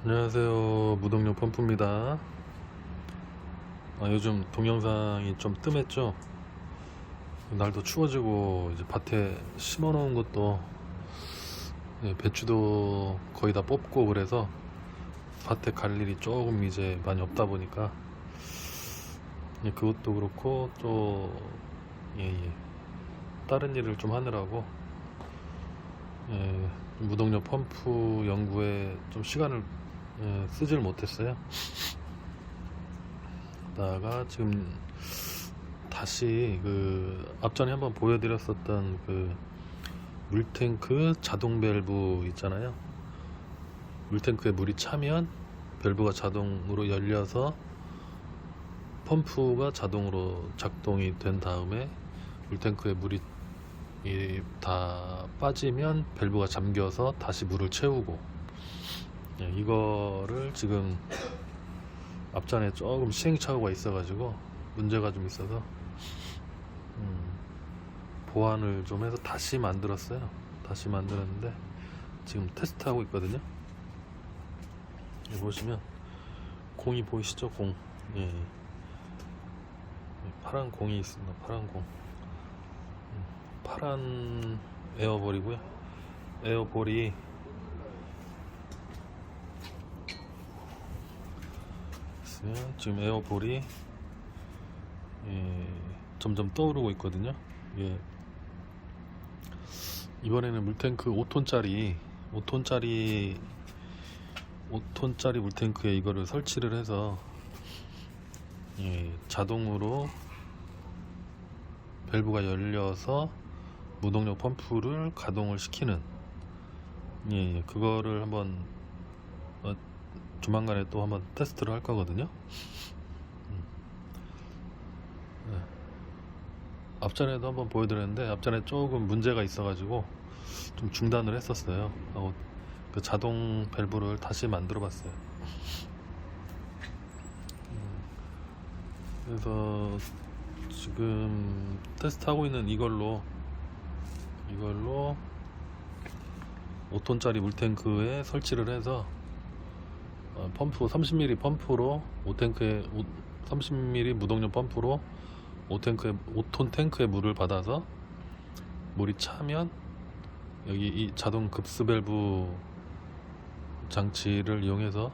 안녕하세요. 무동력 펌프입니다. 요즘 동영상이 좀 뜸했죠? 날도 추워지고 이제 밭에 심어 놓은 것도 배추도 거의 다 뽑고 그래서 밭에 갈 일이 조금 이제 많이 없다 보니까 그것도 그렇고 또 다른 일을 좀 하느라고 무동력 펌프 연구에 좀 시간을 쓰질 못했어요. 다가 지금 다시 그 앞전에 한번 보여드렸었던 그 물탱크 자동 밸브 있잖아요. 물탱크에 물이 차면 밸브가 자동으로 열려서 펌프가 자동으로 작동이 된 다음에 물탱크에 물이 다 빠지면 밸브가 잠겨서 다시 물을 채우고, 이거를 지금 앞전에 조금 시행착오가 있어가지고 문제가 좀 있어서 보완을 좀 해서 다시 만들었어요. 다시 만들었는데 지금 테스트하고 있거든요. 여기 보시면 공이 보이시죠? 공. 파란 공이 있습니다. 파란 공. 파란 에어볼이고요. 에어볼이 지금 에어볼이 점점 떠오르고 있거든요. 이번에는 물탱크 5톤짜리 물탱크에 이거를 설치를 해서 자동으로 밸브가 열려서 무동력 펌프를 가동을 시키는 그거를 한번 조만간에 또 한번 테스트를 할 거거든요. 앞전에도 한번 보여드렸는데 앞전에 조금 문제가 있어가지고 좀 중단을 했었어요. 하고 그 자동 밸브를 다시 만들어 봤어요. 그래서 지금 테스트하고 있는 이걸로 5톤짜리 물탱크에 설치를 해서 펌프 30mm 펌프로 30mm 무동력 펌프로 5톤 탱크에 물을 받아서 물이 차면 여기 이 자동 급수 밸브 장치를 이용해서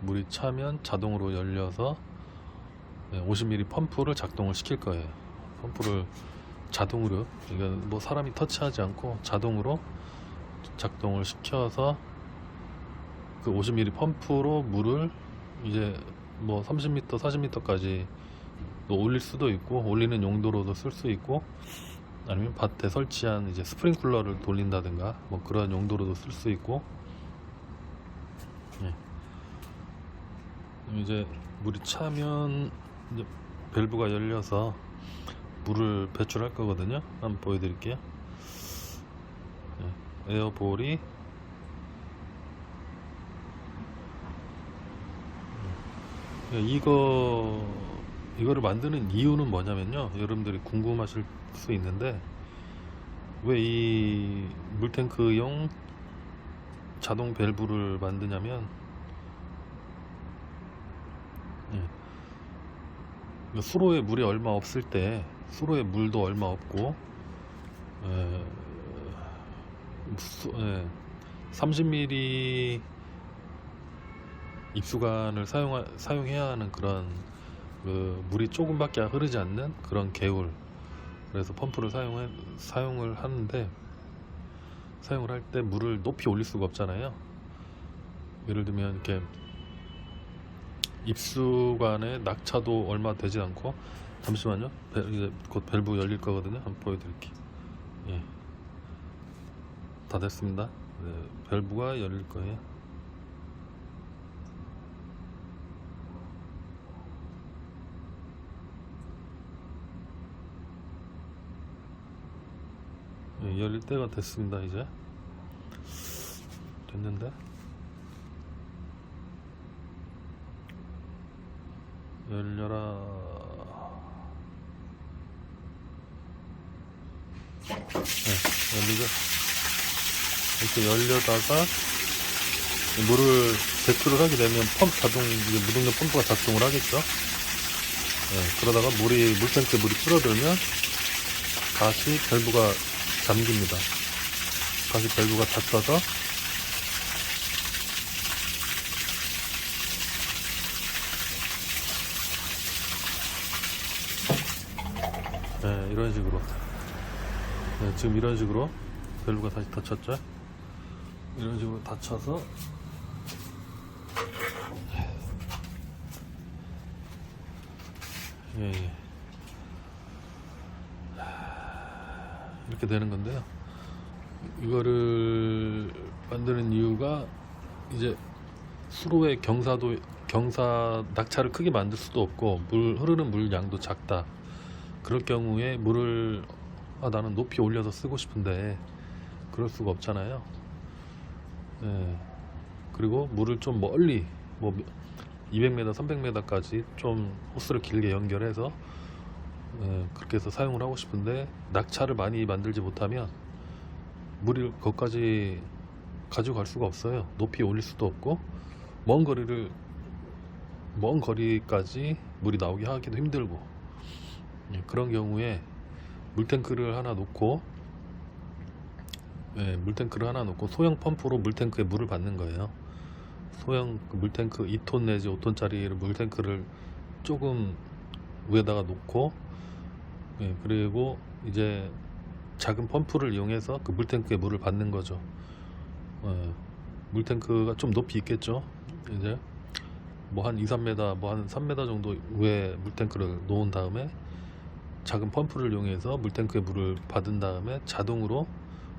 물이 차면 자동으로 열려서 50mm 펌프를 작동을 시킬 거예요. 펌프를 자동으로, 그러니까 뭐 사람이 터치하지 않고 자동으로 작동을 시켜서 그 50mm 펌프로 물을 이제 뭐 30m, 40m까지 또 올릴 수도 있고 올리는 용도로도 쓸 수 있고 아니면 밭에 설치한 이제 스프링클러를 돌린다든가 뭐 그런 용도로도 쓸 수 있고, 이제 물이 차면 이제 밸브가 열려서 물을 배출할 거거든요. 한번 보여드릴게요. 에어볼이 이거를 만드는 이유는 뭐냐면요, 여러분들이 궁금하실 수 있는데 왜 이 물탱크용 자동 밸브를 만드냐면 수로에 물이 얼마 없을 때, 수로에 물도 얼마 없고 30mm 입수관을 사용해야 하는 그런 물이 조금밖에 흐르지 않는 그런 개울, 그래서 펌프를 사용을 하는데, 사용을 할 때 물을 높이 올릴 수가 없잖아요. 예를 들면 이렇게 입수관의 낙차도 얼마 되지 않고, 잠시만요. 이제 곧 밸브 열릴 거거든요. 한번 보여드릴게요. 다 됐습니다. 밸브가 열릴 거예요. 열릴 때가 됐습니다. 이제 됐는데 열려라. 열리죠. 이렇게 열려다가 물을 배출을 하게 되면 이제 무동력 펌프가 작동을 하겠죠. 그러다가 물탱크에 물이 줄어들면 다시 밸브가 잠깁니다. 다시 밸브가 닫혀서 이런 식으로 지금 이런 식으로 밸브가 다시 닫혔죠. 이런 식으로 닫혀서 이렇게 되는 건데요. 이거를 만드는 이유가 이제 수로의 낙차를 크게 만들 수도 없고 흐르는 물 양도 작다. 그럴 경우에 물을 나는 높이 올려서 쓰고 싶은데 그럴 수가 없잖아요. 그리고 물을 좀 멀리 200m, 300m까지 좀 호스를 길게 연결해서 그렇게 해서 사용을 하고 싶은데 낙차를 많이 만들지 못하면 물을 거기까지 가지고 갈 수가 없어요. 높이 올릴 수도 없고 먼 거리까지 물이 나오게 하기도 힘들고 그런 경우에 물탱크를 하나 놓고 소형 펌프로 물탱크에 물을 받는 거예요. 소형 물탱크 2톤 내지 5톤짜리 물탱크를 조금 위에다가 놓고 그리고 이제 작은 펌프를 이용해서 그 물탱크에 물을 받는 거죠. 물탱크가 좀 높이 있겠죠. 이제 뭐 한 2, 3m, 뭐 한 3m 정도 위에 물탱크를 놓은 다음에 작은 펌프를 이용해서 물탱크에 물을 받은 다음에 자동으로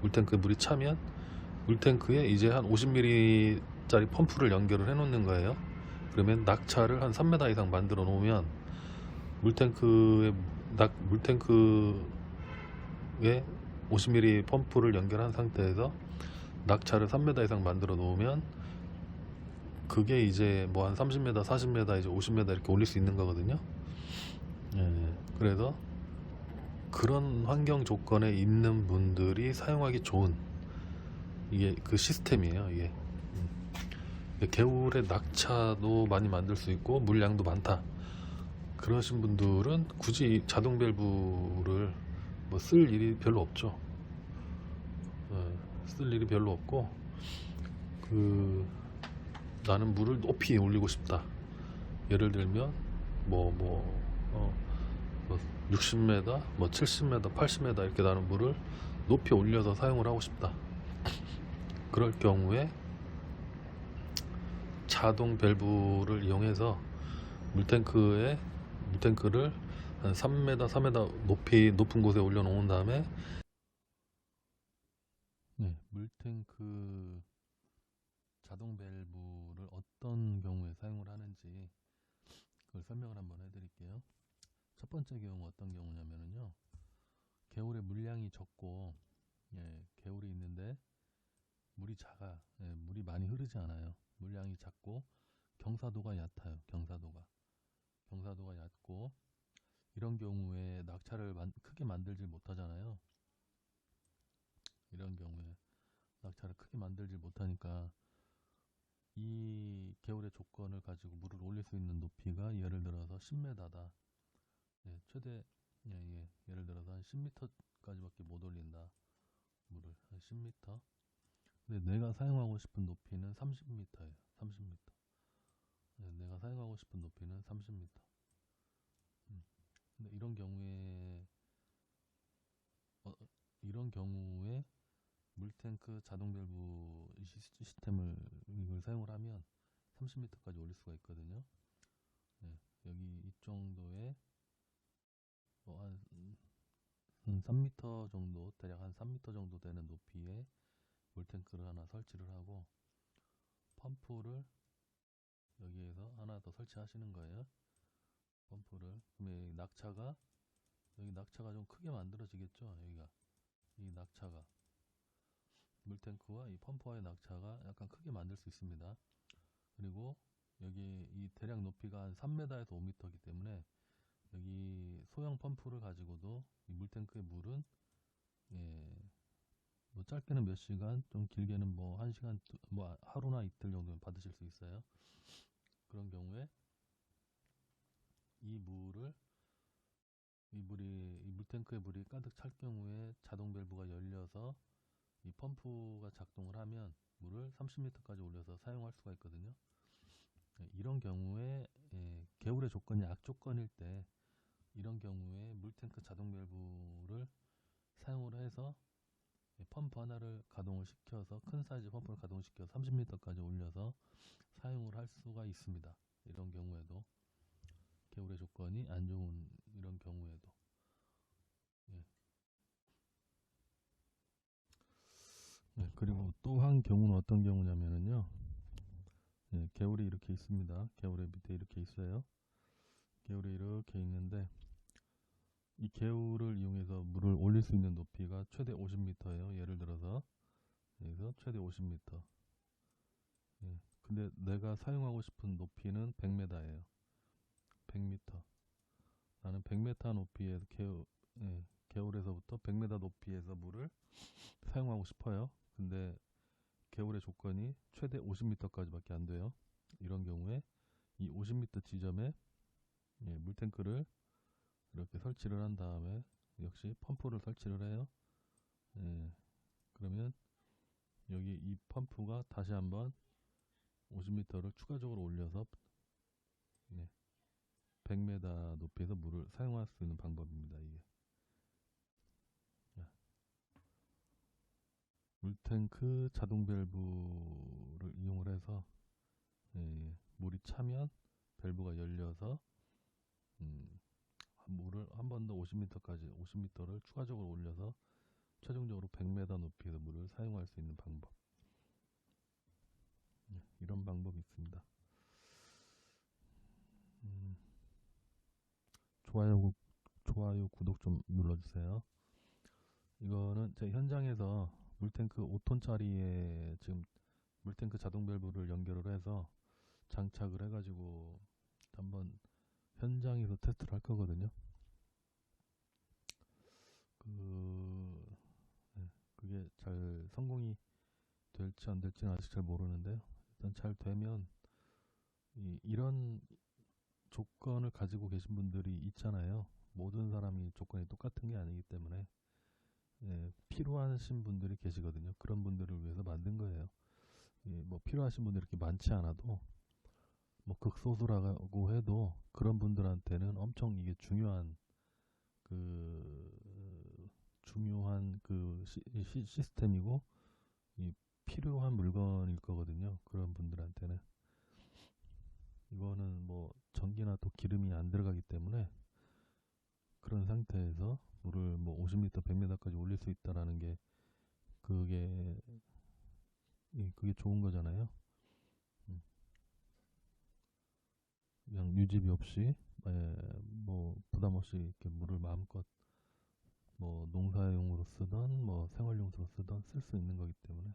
물탱크에 물이 차면 물탱크에 이제 한 50ml짜리 펌프를 연결을 해 놓는 거예요. 그러면 낙차를 한 3m 이상 만들어 놓으면 물탱크에 50ml 펌프를 연결한 상태에서 낙차를 3m 이상 만들어 놓으면 그게 이제 뭐 한 30m, 40m, 이제 50m 이렇게 올릴 수 있는 거거든요. 그래서 그런 환경 조건에 있는 분들이 사용하기 좋은 이게 그 시스템이에요. 이게 개울에 낙차도 많이 만들 수 있고 물량도 많다. 그러신 분들은 굳이 자동 밸브를 뭐 쓸 일이 별로 없죠. 쓸 일이 별로 없고 나는 물을 높이 올리고 싶다. 예를 들면 60m, 70m, 80m 이렇게 나는 물을 높이 올려서 사용을 하고 싶다. 그럴 경우에 자동 밸브를 이용해서 물탱크를 한 3m, 4m 높은 곳에 올려놓은 다음에 물탱크 자동 밸브를 어떤 경우에 사용을 하는지 그걸 설명을 한번 해드릴게요. 첫 번째 경우 어떤 경우냐면요, 개울에 물량이 적고 개울이 있는데 물이 작아. 물이 많이 흐르지 않아요. 물량이 작고 경사도가 얕아요. 경사도가 얕고 이런 경우에 낙차를 크게 만들지 못하잖아요. 이런 경우에 낙차를 크게 만들지 못하니까 이 개울의 조건을 가지고 물을 올릴 수 있는 높이가 예를 들어서 10m다. 최대 예를 들어서 한 10m까지밖에 못 올린다. 물을 한 10m. 근데 내가 사용하고 싶은 높이는 30m예요. 30m. 내가 사용하고 싶은 높이는 30m. 근데 이런 경우에 물탱크 자동 밸브 시스템을 이걸 사용을 하면 30m까지 올릴 수가 있거든요. 여기 이 정도에 한 3m 정도, 대략 한 3m 정도 되는 높이에 물탱크를 하나 설치를 하고 펌프를 여기에서 하나 더 설치하시는 거예요. 펌프를. 그러면 여기 낙차가 좀 크게 만들어지겠죠. 이 낙차가 물탱크와 이 펌프와의 낙차가 약간 크게 만들 수 있습니다. 그리고 여기 이 대략 높이가 한 3m에서 5m이기 때문에 여기 소형 펌프를 가지고도 이 물탱크의 물은 뭐 짧게는 몇 시간, 좀 길게는 뭐 1시간, 뭐 하루나 이틀 정도는 받으실 수 있어요. 그런 경우에 이 물을 이 물탱크에 물이 가득 찰 경우에 자동 밸브가 열려서 이 펌프가 작동을 하면 물을 30m까지 올려서 사용할 수가 있거든요. 이런 경우에 개울의 조건이 악조건일 때 이런 경우에 물탱크 자동 밸브를 사용을 해서 펌프 하나를 가동을 시켜서 큰 사이즈 펌프를 가동시켜서 30m까지 올려서 사용을 할 수가 있습니다. 이런 경우에도 개울의 조건이 안 좋은 이런 경우에도 예. 그리고 또 한 경우는 어떤 경우냐면요. 개울이 이렇게 있습니다. 개울의 밑에 이렇게 있어요. 개울이 이렇게 있는데 이 개울을 이용해서 물을 올릴 수 있는 높이가 최대 50m예요. 예를 들어서 여기서 최대 50m. 근데 내가 사용하고 싶은 높이는 100m예요. 100m. 나는 100m 높이에서 개울에서부터 100m 높이에서 물을 사용하고 싶어요. 근데 개울의 조건이 최대 50m까지밖에 안 돼요. 이런 경우에 이 50m 지점에 물탱크를 이렇게 설치를 한 다음에 역시 펌프를 설치를 해요. 그러면 여기 이 펌프가 다시 한번 50m를 추가적으로 올려서 100m 높이에서 물을 사용할 수 있는 방법입니다. 이게 물탱크 자동 밸브를 이용을 해서 물이 차면 밸브가 열려서 물을 한 번 더 50m까지 50m를 추가적으로 올려서 최종적으로 100m 높이에서 물을 사용할 수 있는 방법. 이런 방법이 있습니다. 좋아요, 구독 좀 눌러주세요. 이거는 제 현장에서 물탱크 5톤짜리에 지금 물탱크 자동 밸브를 연결을 해서 장착을 해가지고 한번 현장에서 테스트를 할 거거든요. 그게 잘 성공이 될지 안 될지는 아직 잘 모르는데요. 일단 잘 되면 이런 조건을 가지고 계신 분들이 있잖아요. 모든 사람이 조건이 똑같은 게 아니기 때문에 필요하신 분들이 계시거든요. 그런 분들을 위해서 만든 거예요. 뭐 필요하신 분들이 이렇게 많지 않아도 뭐 극소수라고 해도 그런 분들한테는 엄청 이게 중요한 시스템이고 이 필요한 물건일 거거든요. 그런 분들한테는 이거는 뭐 전기나 또 기름이 안 들어가기 때문에 그런 상태에서 물을 뭐 50m, 100m까지 올릴 수 있다라는 게 그게 좋은 거잖아요. 그냥 유지비 없이 뭐 부담 없이 이렇게 물을 마음껏 뭐 농사용으로 쓰던 뭐 생활용으로 쓰던 쓸 수 있는 거기 때문에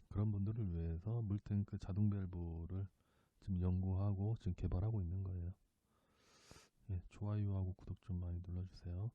그런 분들을 위해서 물탱크 자동 밸브를 지금 연구하고 지금 개발하고 있는 거예요. 좋아요하고 구독 좀 많이 눌러주세요.